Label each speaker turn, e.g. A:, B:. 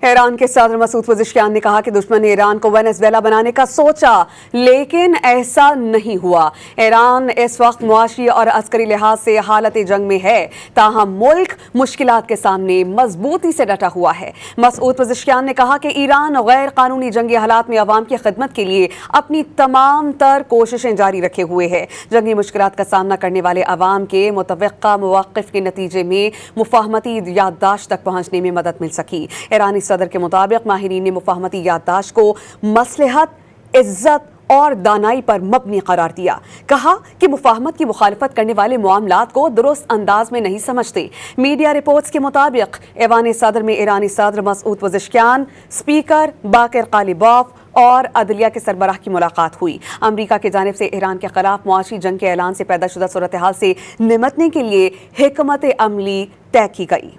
A: ایران کے صدر Masoud Pezeshkian نے کہا کہ دشمن نے ایران کو وینزویلا بنانے کا سوچا لیکن ایسا نہیں ہوا۔ ایران اس وقت معاشی اور عسکری لحاظ سے حالت جنگ میں ہے، تاہم ملک مشکلات کے سامنے مضبوطی سے ڈٹا ہوا ہے۔ مسعود پزشکیان نے کہا کہ ایران غیر قانونی جنگی حالات میں عوام کی خدمت کے لیے اپنی تمام تر کوششیں جاری رکھے ہوئے ہے۔ جنگی مشکلات کا سامنا کرنے والے عوام کے متوقع مواقف کے نتیجے میں مفاہمتی یادداشت تک پہنچنے میں مدد مل سکی۔ ایرانی صدر کے مطابق ماہرین نے مفاہمتی یادداشت کو مصلحت، عزت اور دانائی پر مبنی قرار دیا۔ کہا کہ مفاہمت کی مخالفت کرنے والے معاملات کو درست انداز میں نہیں سمجھتے۔ میڈیا رپورٹس کے مطابق ایوان صدر میں ایرانی صدر Masoud Pezeshkian, speaker Bagher Ghalibaf اور عدلیہ کے سربراہ کی ملاقات ہوئی۔ امریکہ کی جانب سے ایران کے خلاف معاشی جنگ کے اعلان سے پیدا شدہ صورتحال سے نمٹنے کے لیے حکمت عملی طے کی گئی۔